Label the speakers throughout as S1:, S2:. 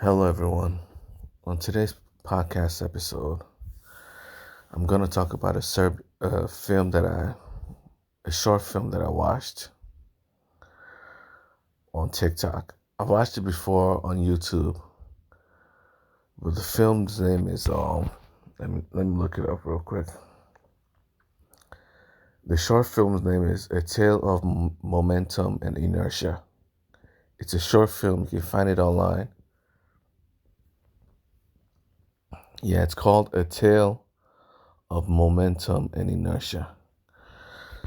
S1: Hello, everyone. On today's podcast episode, I'm going to talk about a short film that I watched on TikTok. I've watched it before on YouTube, but the film's name is let me look it up real quick. The short film's name is A Tale of Momentum and Inertia. It's a short film. You can find it online. Yeah, it's called A Tale of Momentum and Inertia.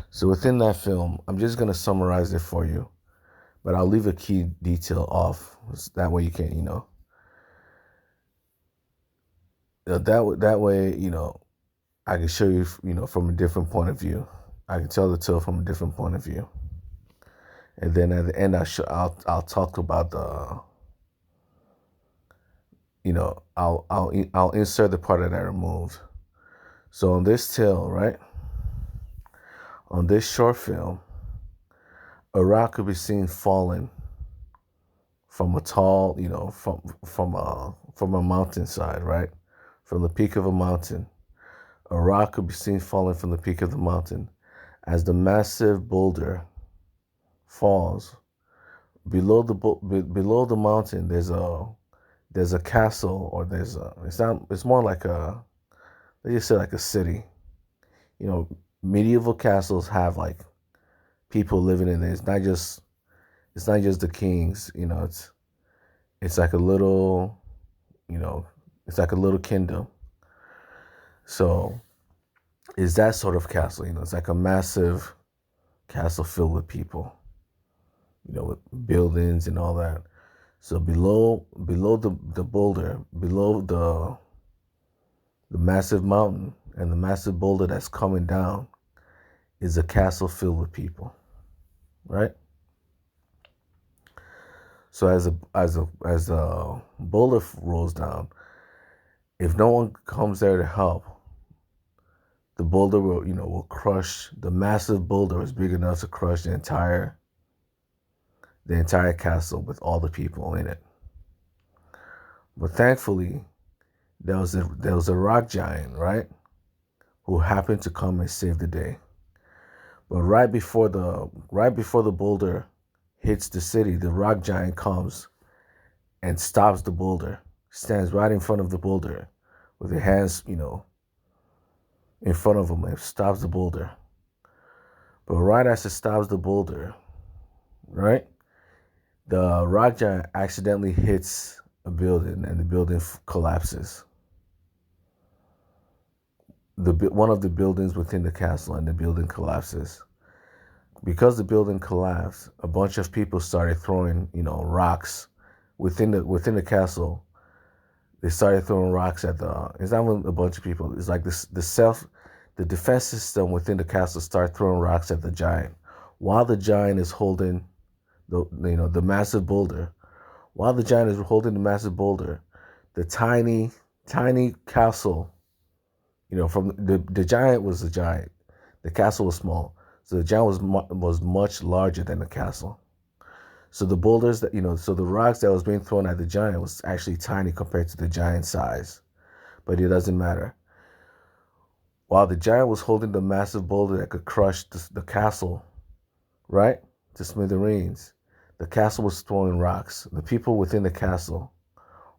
S1: So within that film, I'm just going to summarize it for you, but I'll leave a key detail off. That way you can, that way, I can show you, from a different point of view. I can tell the tale from a different point of view. And then at the end, I'll talk about I'll insert the part that I removed. So on this tale, right, on this short film, a rock could be seen falling from a tall, from a mountainside, right? From the peak of a mountain. A rock could be seen falling from the peak of the mountain. As the massive boulder falls, below the mountain, there's a castle, or it's more like let's just say like a city. Medieval castles have like people living in it. It's not just the kings, it's like a little, it's like a little kingdom. So it's that sort of castle, it's like a massive castle filled with people, with buildings and all that. So below the boulder, below the massive mountain and the massive boulder that's coming down is a castle filled with people, right? So as the boulder rolls down, if no one comes there to help, the boulder will crush. The massive boulder is big enough to crush the entire castle with all the people in it. But thankfully, there was a rock giant, right, who happened to come and save the day. But right before the boulder hits the city, the rock giant comes and stops the boulder, stands right in front of the boulder with his hands, in front of him, and stops the boulder. But right as it stops the boulder, right, the rock giant accidentally hits a building, and the building collapses. One of the buildings within the castle, and the building collapses. Because the building collapsed, a bunch of people started throwing, rocks within the castle. They started throwing rocks at it's not even a bunch of people. It's like the defense system within the castle started throwing rocks at the giant, while the giant is holding the massive boulder. While the giant is holding the massive boulder, the tiny castle, from the giant was a giant, the castle was small, so the giant was much larger than the castle. So the boulders so the rocks that was being thrown at the giant was actually tiny compared to the giant's size. But it doesn't matter. While the giant was holding the massive boulder that could crush the castle, right, to smithereens, the castle was throwing rocks. The people within the castle,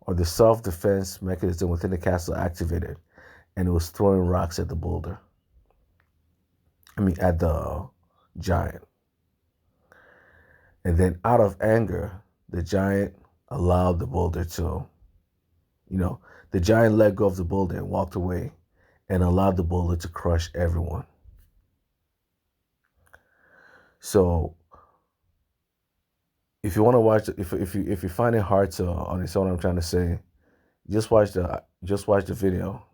S1: or the self-defense mechanism within the castle, activated, and it was throwing rocks at the boulder. At the giant. And then out of anger, the giant allowed the boulder to, the giant let go of the boulder and walked away and allowed the boulder to crush everyone. So if you want to watch, if you find it hard to understand what I'm trying to say, just watch the video.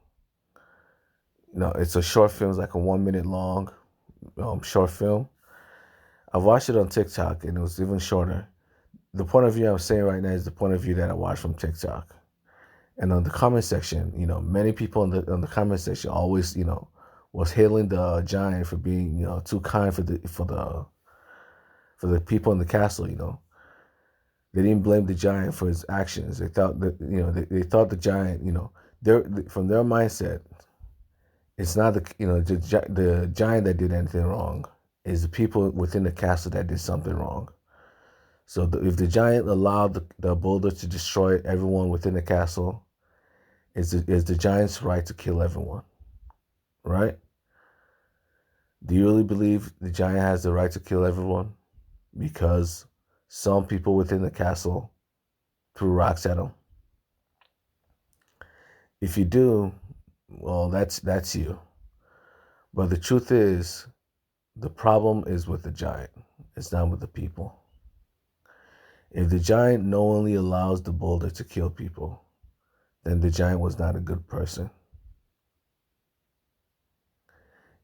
S1: It's a short film. It's like a 1 minute long short film. I've watched it on TikTok, and it was even shorter. The point of view I'm saying right now is the point of view that I watched from TikTok. And on the comment section, many people on the comment section always, was hailing the giant for being, too kind for the people in the castle, They didn't blame the giant for his actions. They thought that, they thought the giant, from their mindset, it's not the giant that did anything wrong. It's the people within the castle that did something wrong. So if the giant allowed the boulder to destroy everyone within the castle, it's the giant's right to kill everyone, right? Do you really believe the giant has the right to kill everyone because some people within the castle threw rocks at him? If you do, well, that's you. But the truth is, the problem is with the giant. It's not with the people. If the giant knowingly allows the boulder to kill people, then the giant was not a good person.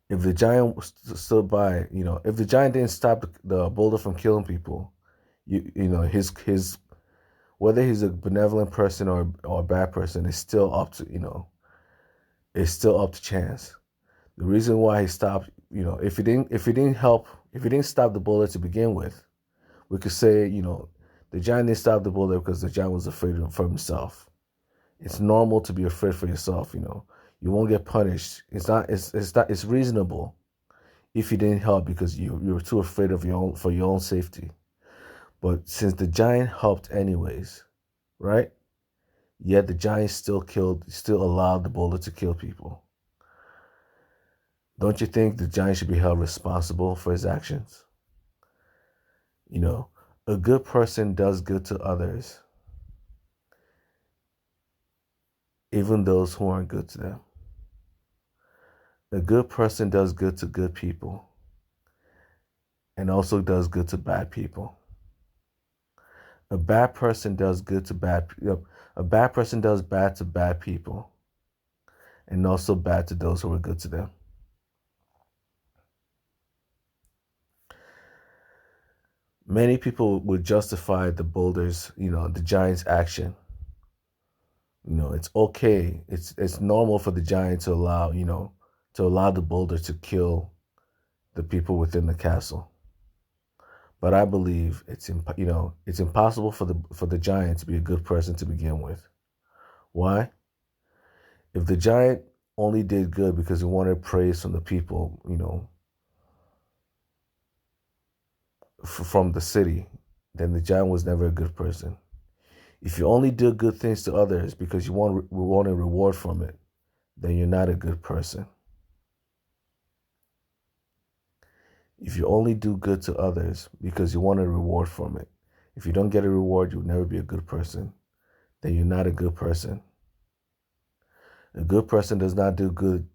S1: If the giant stood by, if the giant didn't stop the boulder from killing people, his whether he's a benevolent person or a bad person is still up to it's still up to chance. The reason why he stopped, if he didn't stop the boulder to begin with, we could say, the giant didn't stop the boulder because the giant was afraid for himself. It's normal to be afraid for yourself. You won't get punished. It's reasonable if you didn't help because you were too afraid of for your own safety. But since the giant helped anyways, right? Yet the giant still allowed the boulder to kill people. Don't you think the giant should be held responsible for his actions? A good person does good to others, even those who aren't good to them. A good person does good to good people and also does good to bad people. A bad person does good to bad. A bad person does bad to bad people, and also bad to those who are good to them. Many people would justify the boulders, the giant's action. It's okay. It's normal for the giant to allow the boulder to kill the people within the castle. But I believe it's impossible for the giant to be a good person to begin with. Why? If the giant only did good because he wanted praise from the people, from the city, then the giant was never a good person. If you only do good things to others because you want a reward from it, then you're not a good person. If you only do good to others because you want a reward from it, if you don't get a reward, you'll never be a good person, then you're not a good person. A good person does not do good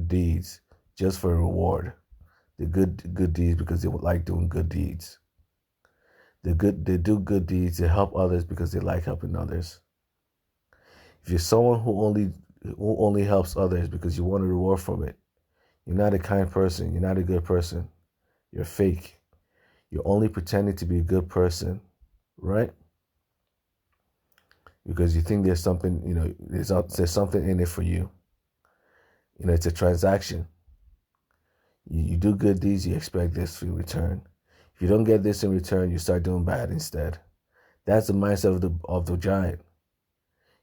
S1: deeds just for a reward. They good deeds because they like doing good deeds. They do good deeds to help others because they like helping others. If you're someone who only helps others because you want a reward from it, you're not a kind person. You're not a good person. You're fake. You're only pretending to be a good person, right? Because you think there's something, there's something in it for you. It's a transaction. You do good deeds, you expect this in return. If you don't get this in return, you start doing bad instead. That's the mindset of the giant.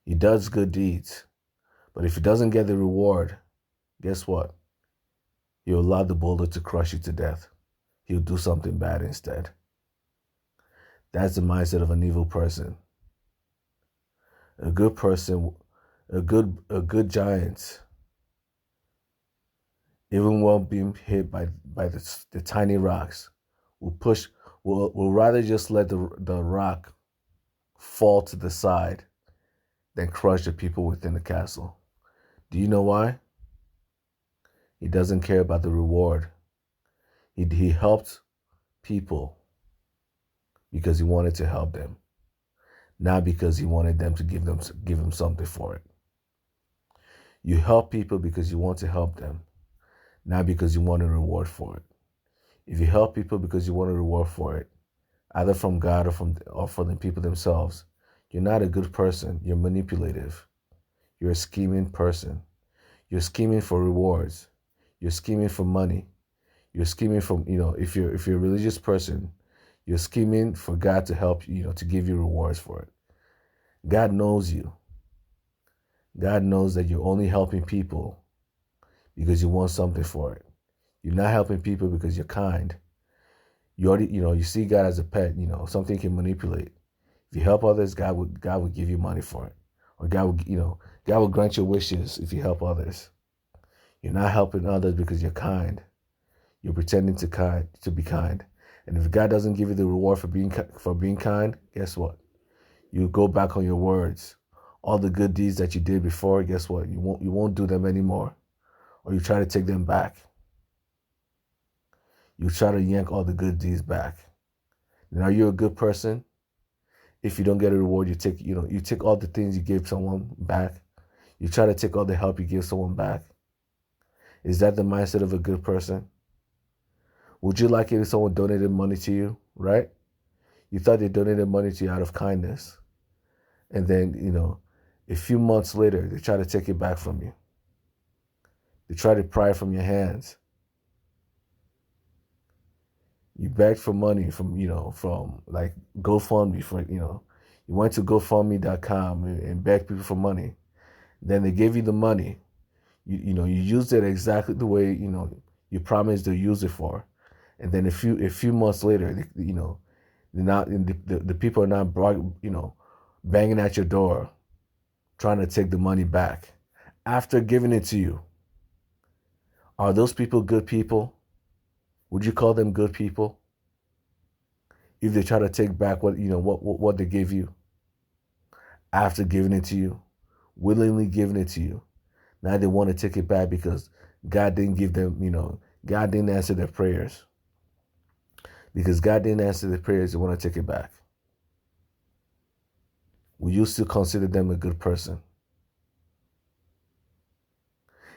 S1: He does good deeds, but if he doesn't get the reward, guess what? He'll allow the boulder to crush you to death. He'll do something bad instead. That's the mindset of an evil person. A good person, a good giant, even while being hit by the tiny rocks, will rather just let the rock fall to the side than crush the people within the castle. Do you know why? He doesn't care about the reward. He helped people because he wanted to help them, not because he wanted them to give him something for it. You help people because you want to help them, not because you want a reward for it. If you help people because you want a reward for it, either from God or from the people themselves, you're not a good person. You're manipulative. You're a scheming person. You're scheming for rewards. You're scheming for money. You're scheming from, if you're a religious person, You're scheming for God to help you, to give you rewards for it. God knows you. God knows that you're only helping people because you want something for it. You're not helping people because you're kind. You already, you see God as a pet, something you can manipulate. If you help others, God will give you money for it. Or God will grant your wishes if you help others. You're not helping others because you're kind. You're pretending to be kind. And if God doesn't give you the reward for being kind, guess what? You go back on your words. All the good deeds that you did before, guess what? You won't do them anymore. Or you try to take them back. You try to yank all the good deeds back. Now you're a good person. If you don't get a reward, you take all the things you gave someone back. You try to take all the help you give someone back. Is that the mindset of a good person? Would you like it if someone donated money to you, right? You thought they donated money to you out of kindness. And then, a few months later, they try to take it back from you. They try to pry it from your hands. You begged for money from like GoFundMe you went to GoFundMe.com and begged people for money. Then they gave you the money. You used it exactly the way, you promised to use it for. And then a few months later, the people are not, banging at your door, trying to take the money back after giving it to you. Are those people good people? Would you call them good people? If they try to take back what they gave you after giving it to you, willingly giving it to you, now they want to take it back because God didn't give them, God didn't answer their prayers. Because God didn't answer their prayers, they want to take it back. Will you still consider them a good person?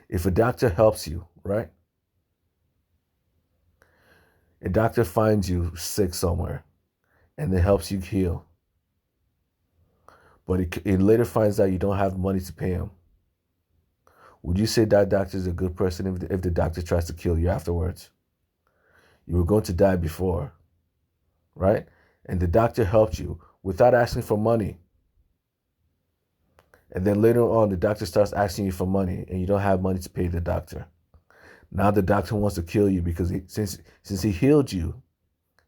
S1: If a doctor helps you, right? A doctor finds you sick somewhere and it helps you heal. But it later finds out you don't have money to pay him. Would you say that doctor is a good person if the doctor tries to kill you afterwards? You were going to die before, right? And the doctor helped you without asking for money. And then later on, the doctor starts asking you for money and you don't have money to pay the doctor. Now the doctor wants to kill you because since he healed you,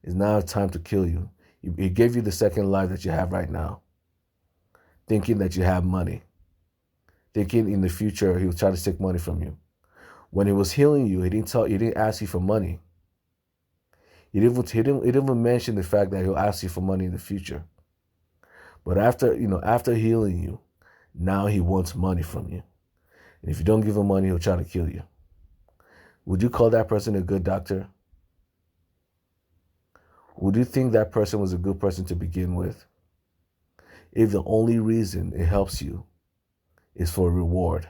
S1: it's now time to kill you. He gave you the second life that you have right now, thinking that you have money, thinking in the future he will try to take money from you. When he was healing you, he didn't ask you for money. He didn't even mention the fact that he'll ask you for money in the future. But after healing you, now he wants money from you. And if you don't give him money, he'll try to kill you. Would you call that person a good doctor? Would you think that person was a good person to begin with? If the only reason it helps you is for a reward.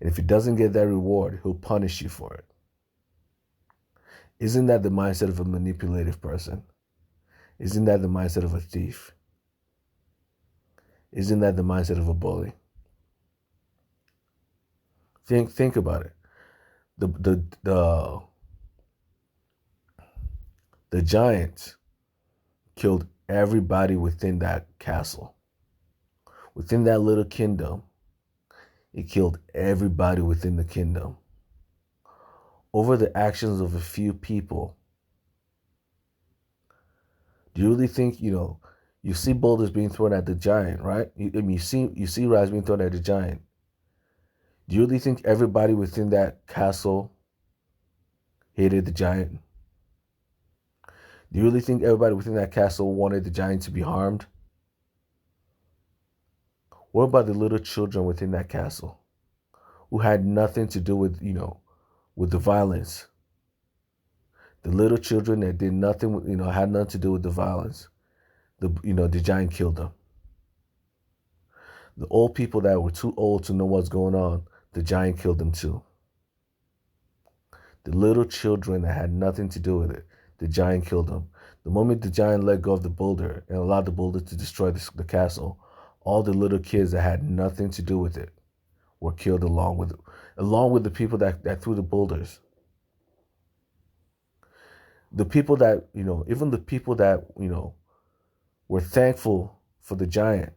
S1: And if he doesn't get that reward, he'll punish you for it. Isn't that the mindset of a manipulative person? Isn't that the mindset of a thief? Isn't that the mindset of a bully? Think about it. The giant killed everybody within that castle. Within that little kingdom, he killed everybody within the kingdom. Over the actions of a few people. Do you really think, you see boulders being thrown at the giant, right? You see rocks being thrown at the giant. Do you really think everybody within that castle hated the giant? Do you really think everybody within that castle wanted the giant to be harmed? What about the little children within that castle who had nothing to do with the violence? The little children that did nothing, had nothing to do with the violence. The giant killed them. The old people that were too old to know what's going on, the giant killed them too. The little children that had nothing to do with it, the giant killed them. The moment the giant let go of the boulder and allowed the boulder to destroy the castle, all the little kids that had nothing to do with it were killed along with the people that threw the boulders. The people that, even the people that, were thankful for the giant,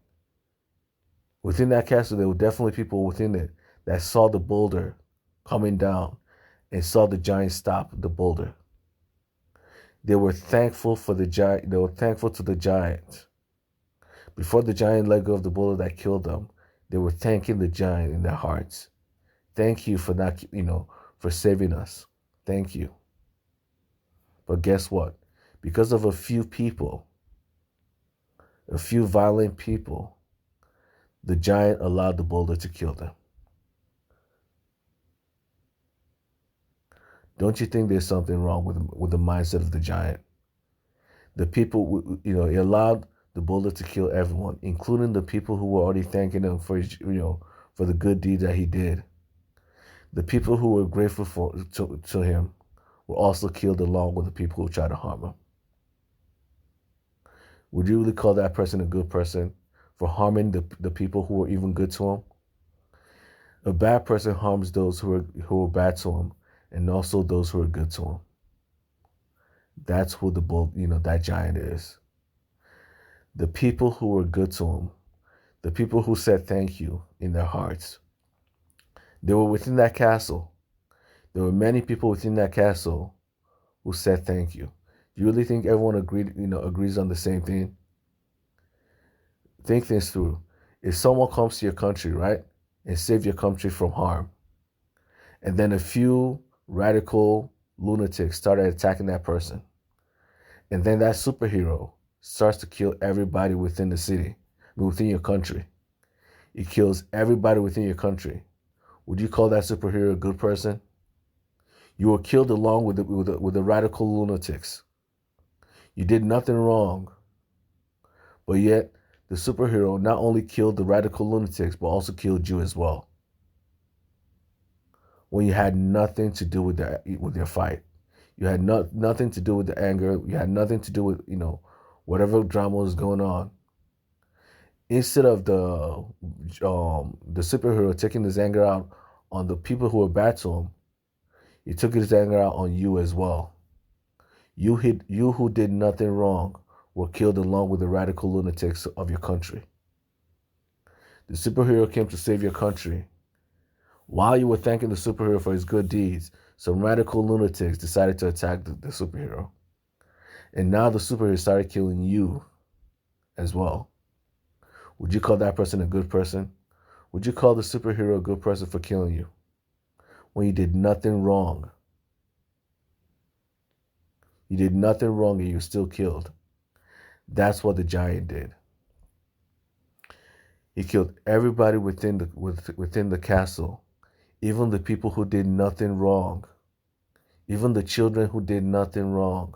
S1: within that castle, there were definitely people within it that saw the boulder coming down and saw the giant stop the boulder. They were thankful for the giant. They were thankful to the giant. Before the giant let go of the boulder that killed them, they were thanking the giant in their hearts. Thank you for not, for saving us. Thank you. But guess what? Because of a few people, a few violent people, the giant allowed the boulder to kill them. Don't you think there's something wrong with the mindset of the giant? The people, it allowed the boulder to kill everyone, including the people who were already thanking him for his, for the good deed that he did. The people who were grateful to him were also killed along with the people who tried to harm him. Would you really call that person a good person for harming the people who were even good to him? A bad person harms those who are bad to him, and also those who are good to him. That's who that giant is. The people who were good to him, the people who said thank you in their hearts, they were within that castle. There were many people within that castle who said thank you. Do you really think everyone agrees on the same thing? Think this through. If someone comes to your country, right, and save your country from harm, and then a few radical lunatics started attacking that person, and then that superhero starts to kill everybody within the city, within your country. It kills everybody within your country. Would you call that superhero a good person? You were killed along with the radical lunatics. You did nothing wrong, but yet the superhero not only killed the radical lunatics, but also killed you as well. When you had nothing to do with your fight, you had nothing to do with the anger. You had nothing to do with whatever drama was going on. Instead of the superhero taking his anger out on the people who were bad to him, he took his anger out on you as well. You who did nothing wrong were killed along with the radical lunatics of your country. The superhero came to save your country. While you were thanking the superhero for his good deeds, some radical lunatics decided to attack the superhero. And now the superhero started killing you as well. Would you call that person a good person? Would you call the superhero a good person for killing you when you did nothing wrong? You did nothing wrong and you were still killed. That's what the giant did. He killed everybody within the castle, even the people who did nothing wrong, even the children who did nothing wrong.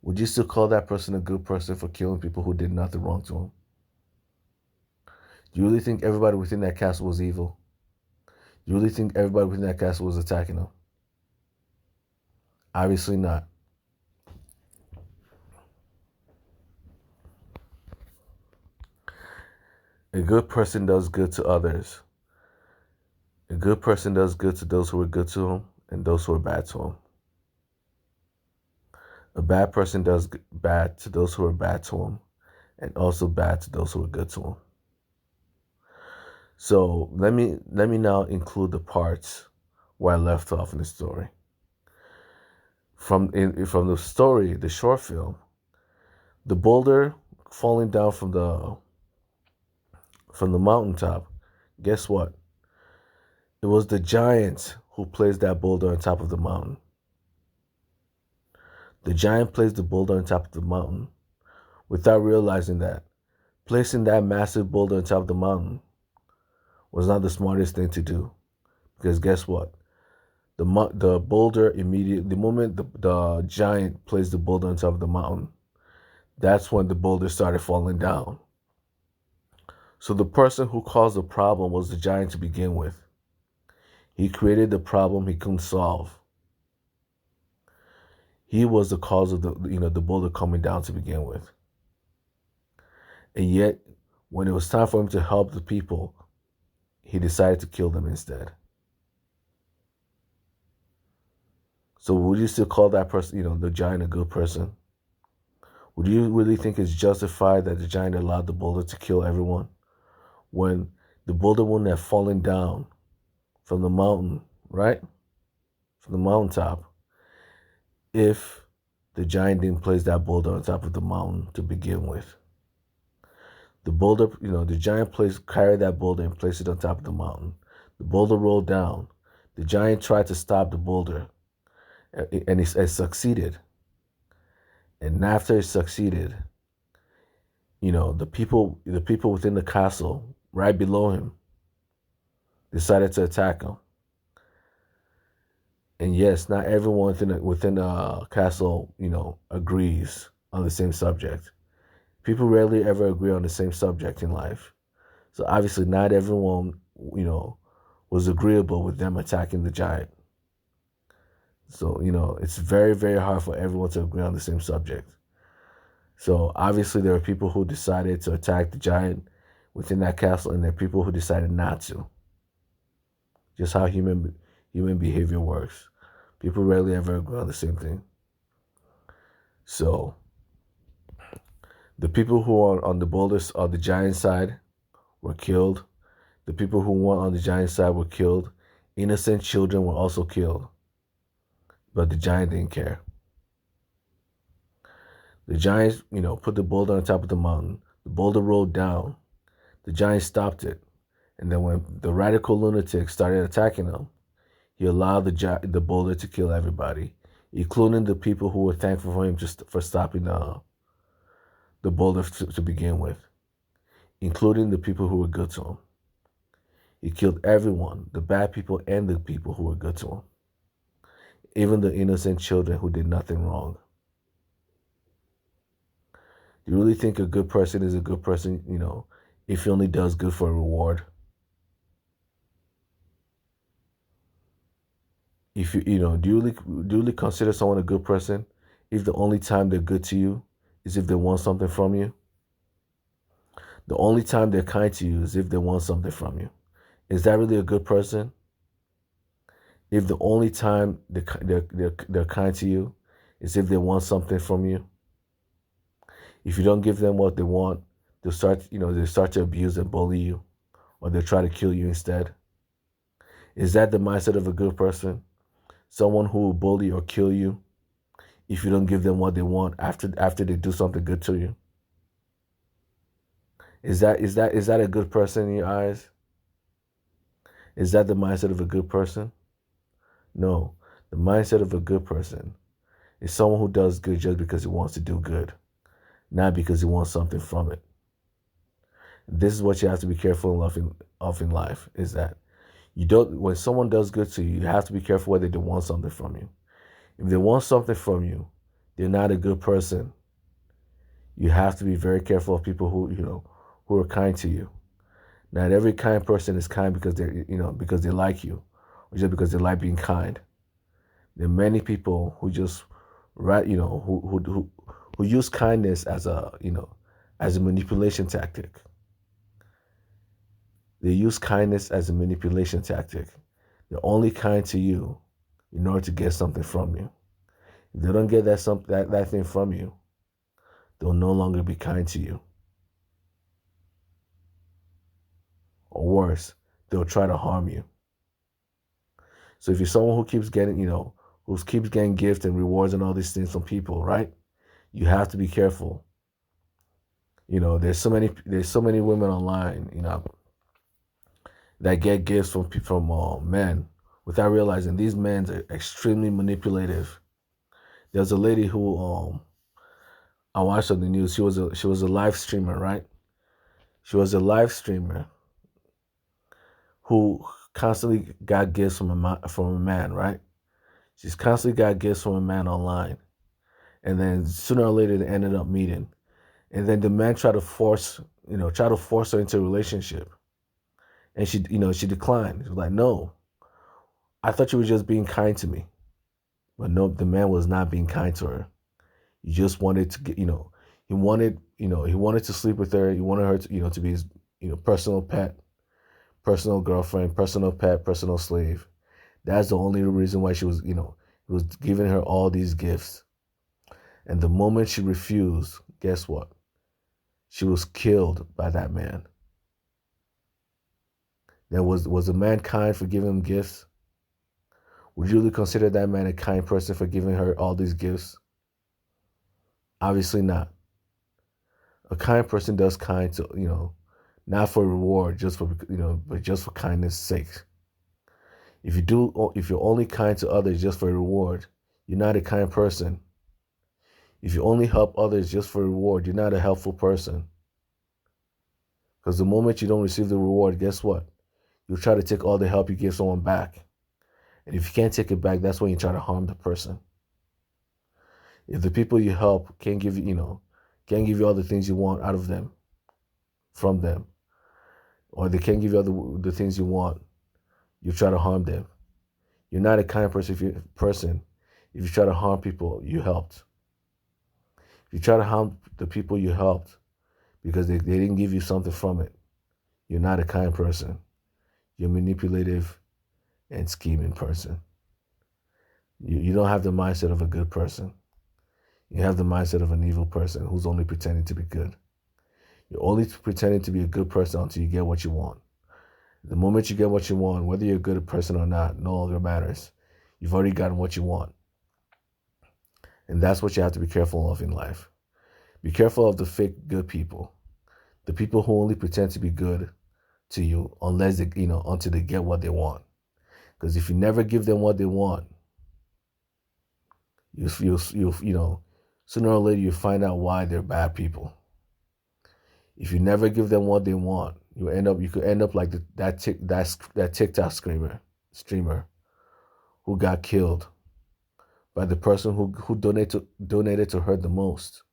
S1: Would you still call that person a good person for killing people who did nothing wrong to him? Do you really think everybody within that castle was evil? Do you really think everybody within that castle was attacking him? Obviously not. A good person does good to others. A good person does good to those who are good to him and those who are bad to him. A bad person does bad to those who are bad to him and also bad to those who are good to him. So let me now include the parts where I left off in the story. From the story, the short film, the boulder falling down from the mountaintop, guess what? It was the giant who placed that boulder on top of the mountain. The giant placed the boulder on top of the mountain without realizing that placing that massive boulder on top of the mountain was not the smartest thing to do. Because guess what? The boulder immediately, the moment the giant placed the boulder on top of the mountain, that's when the boulder started falling down. So the person who caused the problem was the giant to begin with. He created the problem he couldn't solve. He was the cause of the boulder coming down to begin with. And yet, when it was time for him to help the people, he decided to kill them instead. So would you still call that person, the giant a good person? Would you really think it's justified that the giant allowed the boulder to kill everyone when the boulder wouldn't have fallen down from the mountain, right? From the mountaintop, if the giant didn't place that boulder on top of the mountain to begin with. The boulder, the giant carried that boulder and placed it on top of the mountain. The boulder rolled down. The giant tried to stop the boulder, and it succeeded. And after it succeeded, the people within the castle, right below him, decided to attack him. And yes, not everyone within the castle, agrees on the same subject. People rarely ever agree on the same subject in life. So obviously, not everyone, was agreeable with them attacking the giant. So, it's very, very hard for everyone to agree on the same subject. So obviously, there are people who decided to attack the giant within that castle, and there are people who decided not to. Just how human behavior works. People rarely ever agree on the same thing. So the people who are on the giant side were killed. The people who weren't on the giant side were killed. Innocent children were also killed. But the giant didn't care. The giant, put the boulder on top of the mountain. The boulder rolled down. The giant stopped it. And then when the radical lunatic started attacking him, he allowed the boulder to kill everybody, including the people who were thankful for him just for stopping the boulder to begin with, including the people who were good to him. He killed everyone, the bad people and the people who were good to him, even the innocent children who did nothing wrong. Do you really think a good person is a good person, if he only does good for a reward? If do you really consider someone a good person if the only time they're good to you is if they want something from you? The only time they're kind to you is if they want something from you. Is that really a good person? If the only time they're kind to you is if they want something from you? If you don't give them what they want, they start to abuse and bully you, or they'll try to kill you instead. Is that the mindset of a good person? Someone who will bully or kill you if you don't give them what they want after they do something good to you? Is that a good person in your eyes? Is that the mindset of a good person? No. The mindset of a good person is someone who does good just because he wants to do good, not because he wants something from it. This is what you have to be careful of in life, is that when someone does good to you, you have to be careful whether they want something from you. If they want something from you, they're not a good person. You have to be very careful of people who are kind to you. Not every kind person is kind because because they like you, or just because they like being kind. There are many people who just who use kindness as a manipulation tactic. They use kindness as a manipulation tactic. They're only kind to you in order to get something from you. If they don't get that thing from you, they'll no longer be kind to you. Or worse, they'll try to harm you. So if you're someone who keeps getting gifts and rewards and all these things from people, right? You have to be careful. There's so many women online, that get gifts from men without realizing these men are extremely manipulative. There's a lady who I watched on the news. She was a live streamer, right? She was a live streamer who constantly got gifts from a man, right? She's constantly got gifts from a man online, and then sooner or later they ended up meeting, and then the man tried to force her into a relationship, and she declined. She was like, "No, I thought you were just being kind to me," but no, the man was not being kind to her. He just wanted to get, he wanted to sleep with her. He wanted her to be his, personal pet, personal girlfriend, personal pet, personal slave. That's the only reason why she was, He was giving her all these gifts. And the moment she refused, guess what? She was killed by that man. Now, was the man kind for giving him gifts? Would you really consider that man a kind person for giving her all these gifts? Obviously not. A kind person does kind to, not for reward, just for, but just for kindness' sake. If you're only kind to others just for reward, you're not a kind person. If you only help others just for reward, you're not a helpful person. Because the moment you don't receive the reward, guess what? You'll try to take all the help you give someone back. And if you can't take it back, that's when you try to harm the person. If the people you help can't give can't give you all the things you want out of them, from them, or they can't give you all the things you want, you try to harm them. You're not a kind person if you try to harm people you helped. If you try to harm the people you helped because they didn't give you something from it, you're not a kind person. You're a manipulative and scheming person. You don't have the mindset of a good person. You have the mindset of an evil person who's only pretending to be good. You're only pretending to be a good person until you get what you want. The moment you get what you want, whether you're a good person or not, no longer matters. You've already gotten what you want. And that's what you have to be careful of in life. Be careful of the fake good people. The people who only pretend to be good to you unless they, until they get what they want. Because if you never give them what they want, you'll sooner or later you find out why they're bad people. If you never give them what they want, you could end up like that TikTok streamer who got killed by the person who donated to her the most.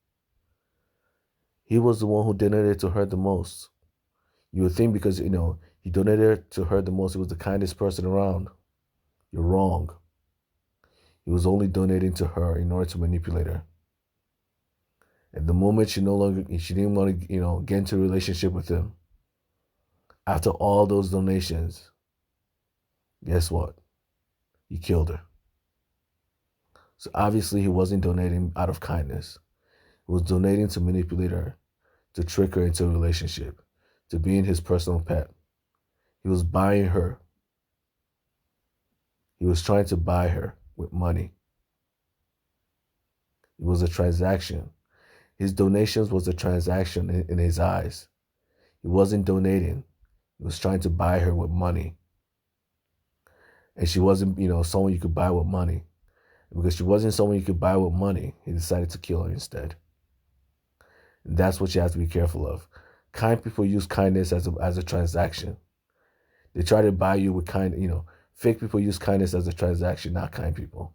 S1: He was the one who donated to her the most. You would think because he donated to her the most, he was the kindest person around. You're wrong. He was only donating to her in order to manipulate her. At the moment she didn't want to, get into a relationship with him, after all those donations, guess what? He killed her. So obviously he wasn't donating out of kindness. He was donating to manipulate her, to trick her into a relationship, to being his personal pet. He was buying her. He was trying to buy her with money. It was a transaction. His donations was a transaction in his eyes. He wasn't donating. He was trying to buy her with money. And she wasn't, someone you could buy with money. And because she wasn't someone you could buy with money, he decided to kill her instead. And that's what you have to be careful of. Kind people use kindness as a transaction. They try to buy you with fake people use kindness as a transaction, not kind people.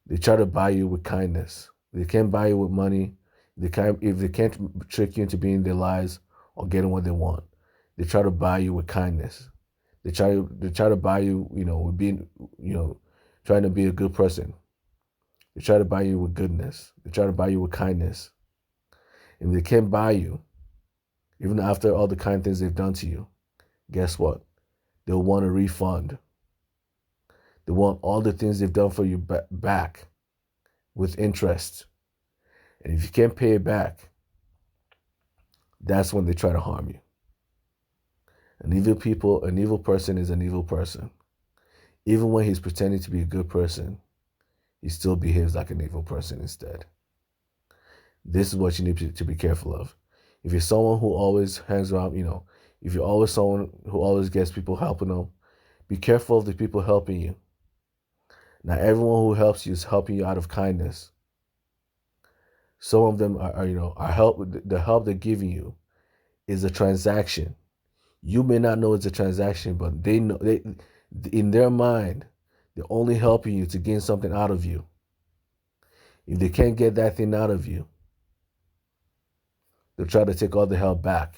S1: They try to buy you with kindness. They can't buy you with money. If they can't trick you into being in their lives or getting what they want, they try to buy you with kindness. They try to buy you, with being, trying to be a good person. They try to buy you with goodness. They try to buy you with kindness. And if they can't buy you, even after all the kind things they've done to you, guess what? They'll want a refund. They want all the things they've done for you back with interest. And if you can't pay it back, that's when they try to harm you. An evil person is an evil person. Even when he's pretending to be a good person, he still behaves like an evil person instead. This is what you need to be careful of. If you're someone who always hangs around, if you're always someone who always gets people helping them, be careful of the people helping you. Not everyone who helps you is helping you out of kindness. Some of them are help. The help they're giving you is a transaction. You may not know it's a transaction, but they know in their mind, they're only helping you to gain something out of you. If they can't get that thing out of you, they'll try to take all the help back.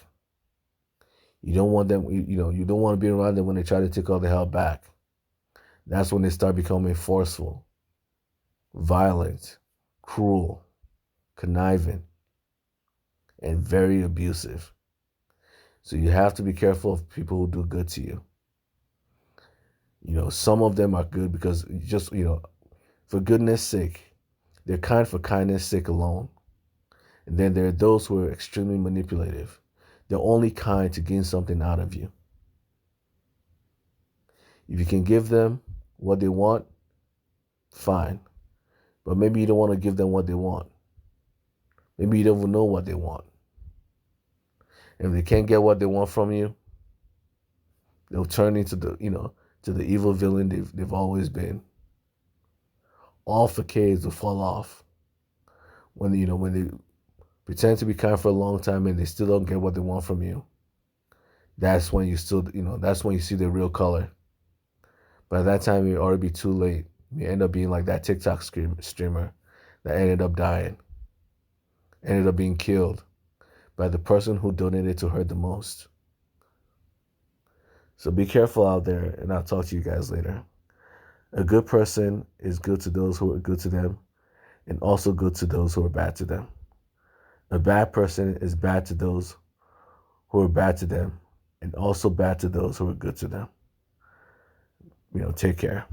S1: You don't want them, you don't want to be around them when they try to take all the help back. That's when they start becoming forceful, violent, cruel, conniving, and very abusive. So you have to be careful of people who do good to you. Some of them are good because for goodness sake. They're kind for kindness sake alone. And then there are those who are extremely manipulative. They're only kind to gain something out of you. If you can give them what they want, fine. But maybe you don't want to give them what they want. Maybe you don't even know what they want. And if they can't get what they want from you, they'll turn into to the evil villain they've always been. All facades will fall off when they pretend to be kind for a long time and they still don't get what they want from you. That's when that's when you see the real color. By that time, it already be too late. You end up being like that TikTok streamer that ended up dying, ended up being killed by the person who donated to her the most. So be careful out there, and I'll talk to you guys later. A good person is good to those who are good to them, and also good to those who are bad to them. A bad person is bad to those who are bad to them, and also bad to those who are good to them. Take care.